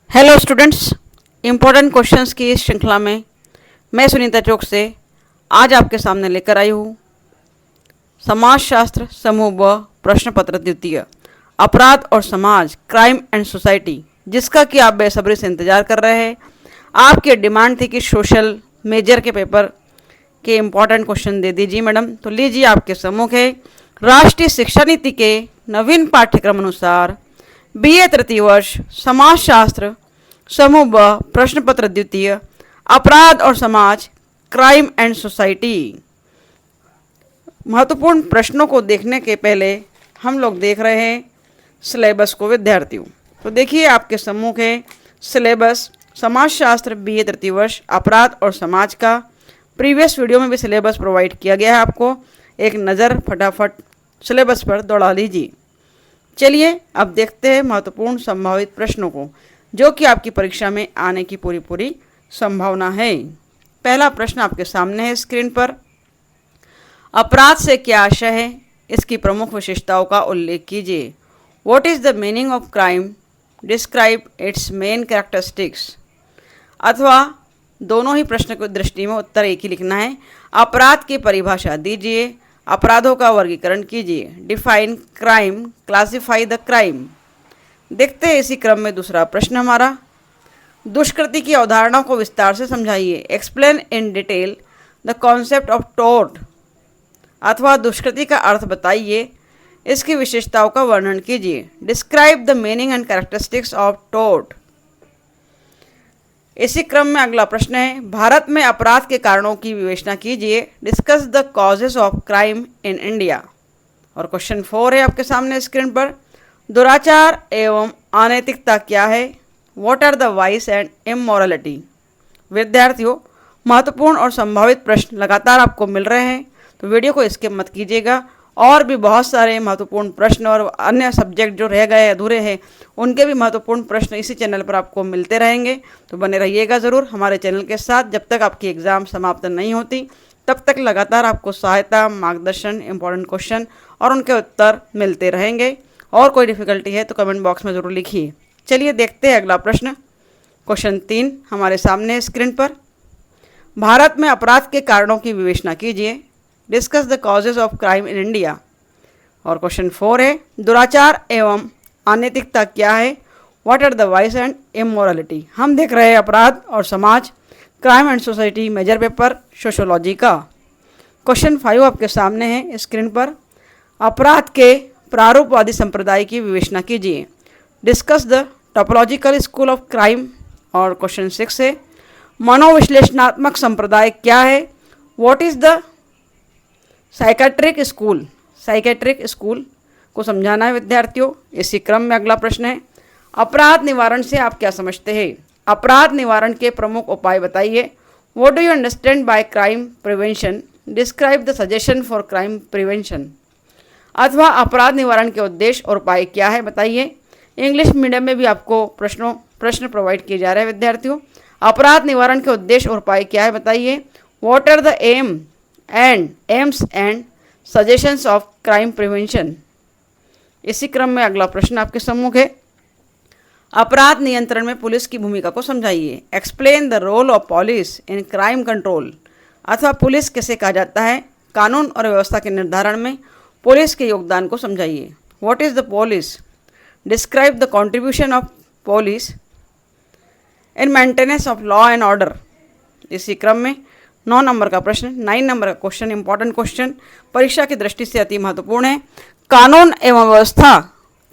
Hello students, important questions की इस श्रृंखला में मैं सुनीता चौक से आज आपके सामने लेकर आई हूँ समाजशास्त्र समूह ब प्रश्न पत्र द्वितीय अपराध और समाज क्राइम एंड सोसाइटी, जिसका कि आप बेसब्री से इंतजार कर रहे हैं। आपकी डिमांड थी कि सोशल मेजर के पेपर के इम्पोर्टेंट क्वेश्चन दे दीजिए मैडम, तो लीजिए आपके सम्मुख है राष्ट्रीय शिक्षा नीति के नवीन पाठ्यक्रम अनुसार BA तृतीय वर्ष समाजशास्त्र समूह ब प्रश्न पत्र द्वितीय अपराध और समाज क्राइम एंड सोसाइटी। महत्वपूर्ण प्रश्नों को देखने के पहले हम लोग देख रहे हैं सिलेबस को विद्यार्थियों। तो देखिए आपके सम्मुख है सिलेबस समाजशास्त्र BA तृतीय वर्ष अपराध और समाज का। प्रीवियस वीडियो में भी सिलेबस प्रोवाइड किया गया है, आपको एक नज़र फटाफट सिलेबस पर दौड़ा लीजिए। चलिए अब देखते हैं महत्वपूर्ण संभावित प्रश्नों को, जो कि आपकी परीक्षा में आने की पूरी संभावना है। पहला प्रश्न आपके सामने है स्क्रीन पर। अपराध से क्या आशय है, इसकी प्रमुख विशेषताओं का उल्लेख कीजिए। What is the meaning of crime, describe it's main characteristics. अथवा दोनों ही प्रश्न की दृष्टि में उत्तर एक ही लिखना है। अपराध की परिभाषा दीजिए, अपराधों का वर्गीकरण कीजिए। Define crime, classify the crime. देखते हैं इसी क्रम में दूसरा प्रश्न हमारा, दुष्कृति की अवधारणा को विस्तार से समझाइए। Explain in detail the concept of tort. अथवा दुष्कृति का अर्थ बताइए, इसकी विशेषताओं का वर्णन कीजिए। Describe the meaning and characteristics of tort. इसी क्रम में अगला प्रश्न है, भारत में अपराध के कारणों की विवेचना कीजिए। Discuss the causes of crime in India. और क्वेश्चन 4 है आपके सामने स्क्रीन पर, दुराचार एवं अनैतिकता क्या है। What are the vice and immorality. विद्यार्थियों, महत्वपूर्ण और संभावित प्रश्न लगातार आपको मिल रहे हैं, तो वीडियो को स्किप मत कीजिएगा। और भी बहुत सारे महत्वपूर्ण प्रश्न और अन्य सब्जेक्ट जो रह गए अधूरे हैं, उनके भी महत्वपूर्ण प्रश्न इसी चैनल पर आपको मिलते रहेंगे, तो बने रहिएगा ज़रूर हमारे चैनल के साथ। जब तक आपकी एग्ज़ाम समाप्त नहीं होती तब तक लगातार आपको सहायता, मार्गदर्शन, इंपॉर्टेंट क्वेश्चन और उनके उत्तर मिलते रहेंगे। और कोई डिफ़िकल्टी है तो कमेंट बॉक्स में ज़रूर लिखिए। चलिए देखते हैं अगला प्रश्न। क्वेश्चन 3 हमारे सामने स्क्रीन पर, भारत में अपराध के कारणों की विवेचना कीजिए। Discuss the causes of crime in India. और क्वेश्चन 4 है, दुराचार एवं अनैतिकता क्या है। What are the vice and immorality. हम देख रहे हैं अपराध और समाज crime and society major paper sociology का। क्वेश्चन 5 आपके सामने है स्क्रीन पर, अपराध के प्रारूपवादी संप्रदाय की विवेचना कीजिए। Discuss the topological school of crime. और क्वेश्चन 6 है, मनोविश्लेषणात्मक संप्रदाय क्या है। What is the psychiatric school. Psychiatric school को समझाना है विद्यार्थियों। इसी क्रम में अगला प्रश्न है, अपराध निवारण से आप क्या समझते हैं। अपराध निवारण के प्रमुख उपाय बताइए। What do you understand bye crime prevention. Describe the suggestion for crime prevention. अथवा अपराध निवारण के उद्देश्य और उपाय क्या है बताइए। इंग्लिश मीडियम में भी आपको प्रश्न प्रोवाइड किए जा रहे हैं विद्यार्थियों। अपराध निवारण के उद्देश्य और उपाय क्या है बताइए। What are the aims and suggestions of crime prevention. इसी क्रम में अगला प्रश्न आपके सम्मुख है, अपराध नियंत्रण में पुलिस की भूमिका को समझाइए। Explain the role of police in crime control. अथवा पुलिस किसे कहा जाता है, कानून और व्यवस्था के निर्धारण में पुलिस के योगदान को समझाइए। What is the police. Describe the contribution of police in maintenance of law and order. इसी क्रम में 9 नंबर का प्रश्न, 9 नंबर का क्वेश्चन, इंपॉर्टेंट क्वेश्चन, परीक्षा की दृष्टि से अति महत्वपूर्ण है। कानून एवं व्यवस्था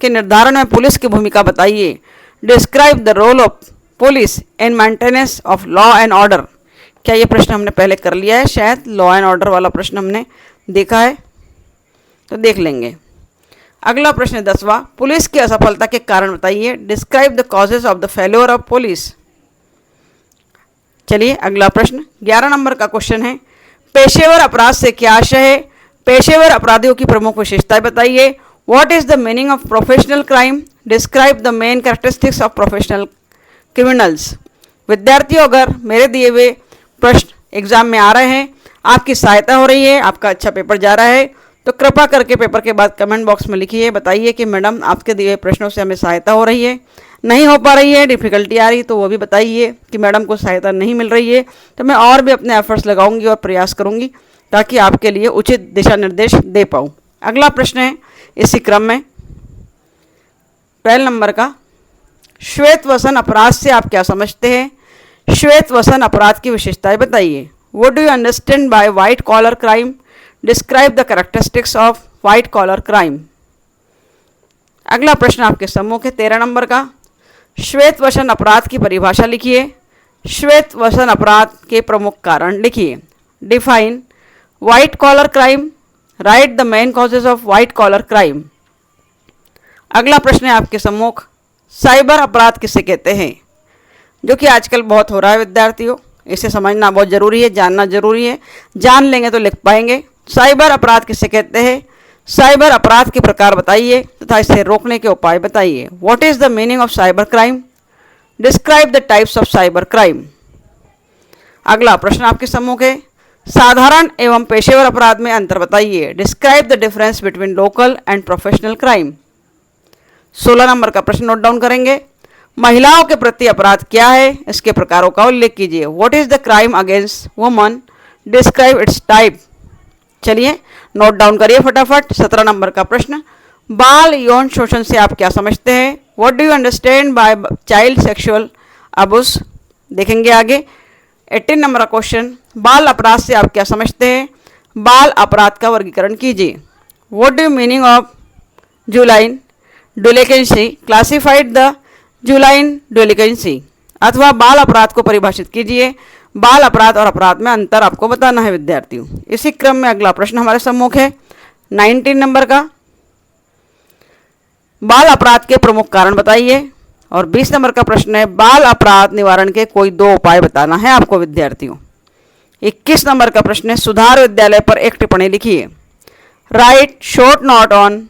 के निर्धारण में पुलिस की भूमिका बताइए। Describe the role of police in maintenance of law and order. क्या ये प्रश्न हमने पहले कर लिया है, शायद लॉ एंड ऑर्डर वाला प्रश्न हमने देखा है, तो देख लेंगे। अगला प्रश्न 10वां, पुलिस की असफलता के कारण बताइए। Describe the causes of the failure of police. चलिए अगला प्रश्न 11 नंबर का क्वेश्चन है, पेशेवर अपराध से क्या आशय है। पेशेवर अपराधियों की प्रमुख विशेषताएं बताइए। What is the meaning of professional crime. Describe the main characteristics of professional criminals. विद्यार्थियों, अगर मेरे दिए हुए प्रश्न एग्जाम में आ रहे हैं, आपकी सहायता हो रही है, आपका अच्छा पेपर जा रहा है, तो कृपा करके पेपर के बाद कमेंट बॉक्स में लिखिए, बताइए कि मैडम आपके दिए प्रश्नों से हमें सहायता हो रही है। नहीं हो पा रही है, डिफ़िकल्टी आ रही तो वो भी बताइए कि मैडम को सहायता नहीं मिल रही है, तो मैं और भी अपने एफर्ट्स लगाऊंगी और प्रयास करूंगी ताकि आपके लिए उचित दिशा निर्देश दे पाऊँ। अगला प्रश्न है इसी क्रम में 12 नंबर का, श्वेत वसन अपराध से आप क्या समझते हैं? श्वेत वसन अपराध की विशेषताएं बताइए। What do you understand by white collar crime? Describe the characteristics of white collar crime. अगला प्रश्न आपके सम्मुख है 13 नंबर का, श्वेत वसन अपराध की परिभाषा लिखिए। श्वेत वसन अपराध के प्रमुख कारण लिखिए। Define white collar crime, write the main causes of white collar crime. अगला प्रश्न है आपके सम्मुख, साइबर अपराध किसे कहते हैं? जो कि आजकल बहुत हो रहा है विद्यार्थियों, इसे समझना बहुत ज़रूरी है, जानना ज़रूरी है, जान लेंगे तो लिख पाएंगे। साइबर अपराध किसे कहते हैं? साइबर अपराध के प्रकार बताइए तथा इसे रोकने के उपाय बताइए। What is the meaning of cyber crime? Describe the types of cyber crime. अगला प्रश्न आपके सम्मुख है, साधारण एवं पेशेवर अपराध में अंतर बताइए। Describe the difference between local and professional crime. 16 number का प्रश्न नोट डाउन करेंगे, महिलाओं के प्रति अपराध क्या है? इसके प्रकारों का उल्लेख कीजिए। What is the crime against woman? Describe it's type. चलिए नोट डाउन करिए फटाफट। 17 नंबर का प्रश्न, बाल यौन शोषण से आप क्या समझते हैं? What do you understand by child sexual abuse? देखेंगे आगे। 18 नंबर का क्वेश्चन, बाल अपराध से आप क्या समझते हैं? बाल अपराध का वर्गीकरण कीजिए। What do you meaning of जुलाइन डुलिकेंसी? Classified the जुलाइन डुलिकेंसी। अथवा बाल अपराध को परिभाषित कीजिए। बाल अपराध और अपराध में अंतर आपको बताना है विद्यार्थियों। इसी क्रम में अगला प्रश्न हमारे सम्मुख है 19 नंबर का, बाल अपराध के प्रमुख कारण बताइए। और 20 नंबर का प्रश्न है, बाल अपराध निवारण के कोई 2 उपाय बताना है आपको विद्यार्थियों। 21 नंबर का प्रश्न है, सुधार विद्यालय पर एक टिप्पणी लिखिए। Right short note on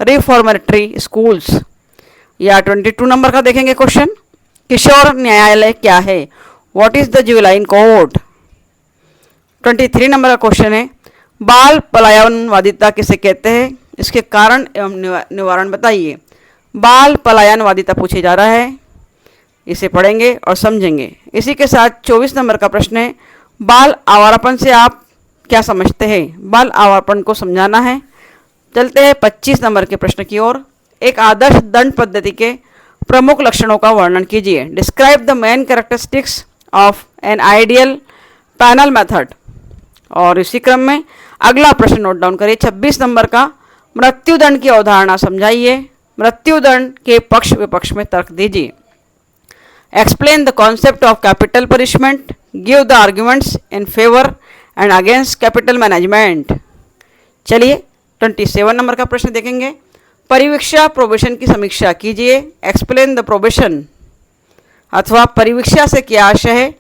reformatory schools. या 22 नंबर का देखेंगे क्वेश्चन, किशोर न्यायालय क्या है? What is the juvenile court? 23 number का क्वेश्चन है, बाल पलायनवादिता किसे कहते हैं? इसके कारण एवं निवारण बताइए। बाल पलायनवादिता पूछे जा रहा है, इसे पढ़ेंगे और समझेंगे। इसी के साथ 24 नंबर का प्रश्न है, बाल आवारापन से आप क्या समझते हैं? बाल आवारापन को समझाना है। चलते हैं 25 नंबर के प्रश्न की ओर। एक आदर्श दंड पद्धति के प्रमुख लक्षणों का वर्णन कीजिए। Describe the main characteristics of an ideal panel method. और इसी क्रम में अगला प्रश्न नोट डाउन करिए 26 नंबर का, मृत्युदंड की अवधारणा समझाइए। मृत्युदंड के पक्ष विपक्ष में तर्क दीजिए। Explain the concept of capital punishment. Give the arguments in favour and against capital management. चलिए 27 नंबर का प्रश्न देखेंगे, परिवीक्षा प्रोबेशन की समीक्षा कीजिए। Explain the probation. अथवा परिवीक्षा से क्या आशय है?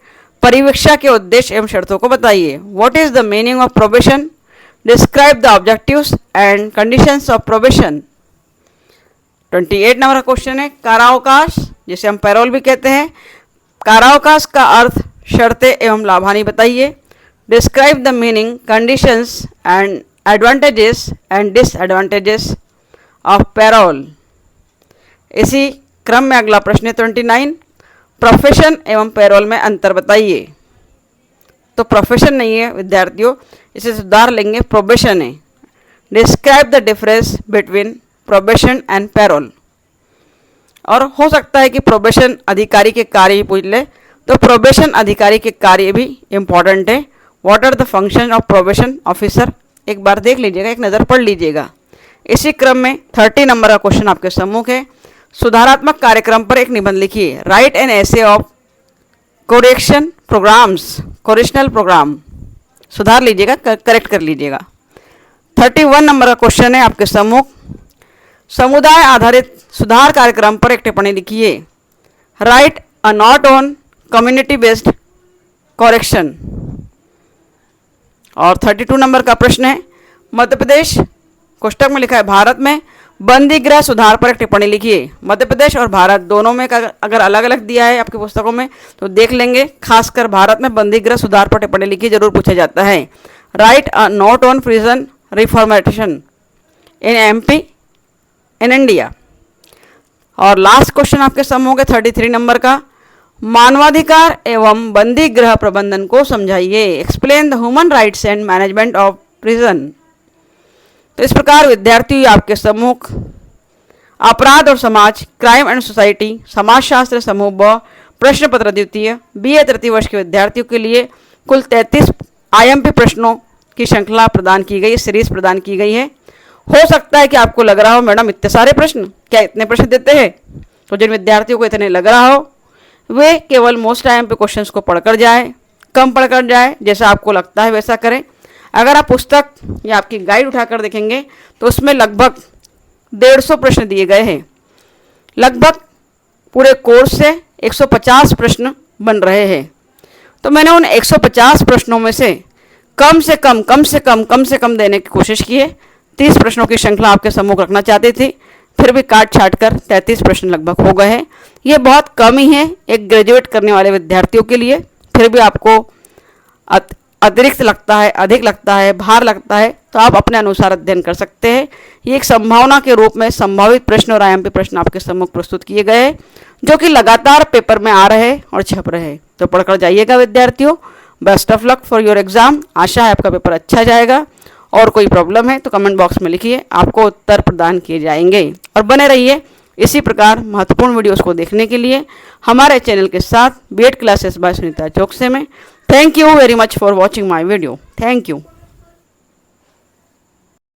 परिवीक्षा के उद्देश्य एवं शर्तों को बताइए। What is the meaning of probation? Describe the objectives and conditions of probation. 28 number का क्वेश्चन है, कारावकाश जिसे हम पैरोल भी कहते हैं, कारावकाश का अर्थ, शर्तें एवं लाभानी बताइए। Describe the meaning, conditions and advantages and disadvantages of parole. इसी क्रम में अगला प्रश्न है 29, प्रोफेशन एवं पैरोल में अंतर बताइए। तो प्रोफेशन नहीं है विद्यार्थियों, इसे सुधार लेंगे, प्रोबेशन है। Describe the difference between probation and parole. और हो सकता है कि प्रोबेशन अधिकारी के कार्य भी पूछ ले, तो प्रोबेशन अधिकारी के कार्य भी इम्पॉर्टेंट है। What are the function of probation officer? एक बार देख लीजिएगा, एक नज़र पढ़ लीजिएगा। इसी क्रम में 30 नंबर का क्वेश्चन आपके सम्मुख है, सुधारात्मक कार्यक्रम पर एक निबंध लिखिए। Write an essay of correction programmes, correctional programme. सुधार लीजिएगा, करेक्ट कर लीजिएगा। 31 नंबर का क्वेश्चन है आपके सम्मुख, समुदाय आधारित सुधार कार्यक्रम पर एक टिप्पणी लिखिए। Right a note on community based correction. और 32 नंबर का प्रश्न है, मध्य प्रदेश, कोष्टक में लिखा है भारत में बंदी गृह सुधार पर एक टिप्पणी लिखिए। मध्य प्रदेश और भारत दोनों में अगर अलग अलग दिया है आपकी पुस्तकों में तो देख लेंगे। खासकर भारत में बंदी गृह सुधार पर टिप्पणी लिखिए, जरूर पूछा जाता है। Right a note on prison reformation in MP in India. और लास्ट क्वेश्चन आपके समूह के 33 नंबर का, मानवाधिकार एवं बंदी गृह प्रबंधन को समझाइए। Explain the human rights and management of prison. तो इस प्रकार विद्यार्थी आपके समूह अपराध और समाज, क्राइम एंड सोसाइटी, समाजशास्त्र समूह ब, प्रश्न पत्र द्वितीय, BA तृतीय वर्ष के विद्यार्थियों के लिए कुल 33 IMP प्रश्नों की श्रृंखला प्रदान की गई, सीरीज प्रदान की गई है। हो सकता है कि आपको लग रहा हो मैडम इतने सारे प्रश्न, क्या इतने प्रश्न देते हैं? तो जिन विद्यार्थियों को इतने लग रहा हो वे केवल मोस्ट IMP क्वेश्चंस को पढ़कर जाए, कम पढ़कर जाए, जैसा आपको लगता है वैसा करें। अगर आप पुस्तक या आपकी गाइड उठाकर देखेंगे तो उसमें लगभग 150 प्रश्न दिए गए हैं। लगभग पूरे कोर्स से 150 प्रश्न बन रहे हैं। तो मैंने उन 150 प्रश्नों में से कम से कम देने की कोशिश की है। 30 प्रश्नों की श्रृंखला आपके सम्मुख रखना चाहती थी, फिर भी काट छाट कर 33 प्रश्न लगभग हो गए हैं। ये बहुत कम ही है एक ग्रेजुएट करने वाले विद्यार्थियों के लिए। फिर भी आपको अतिरिक्त लगता है, अधिक लगता है, भार लगता है, तो आप अपने अनुसार अध्ययन कर सकते हैं। ये एक संभावना के रूप में संभावित प्रश्न और IMP प्रश्न आपके सम्मुख प्रस्तुत किए गए हैं, जो कि लगातार पेपर में आ रहे हैं और छप रहे हैं। तो पढ़कर जाइएगा विद्यार्थियों। Best of luck for your exam. आशा है आपका पेपर अच्छा जाएगा। और कोई प्रॉब्लम है तो कमेंट बॉक्स में लिखिए, आपको उत्तर प्रदान किए जाएंगे। और बने रहिए इसी प्रकार महत्वपूर्ण वीडियोस को देखने के लिए हमारे चैनल के साथ, B.Ed classes bye Sunita Chouksey में। Thank you very much for watching my video. Thank you.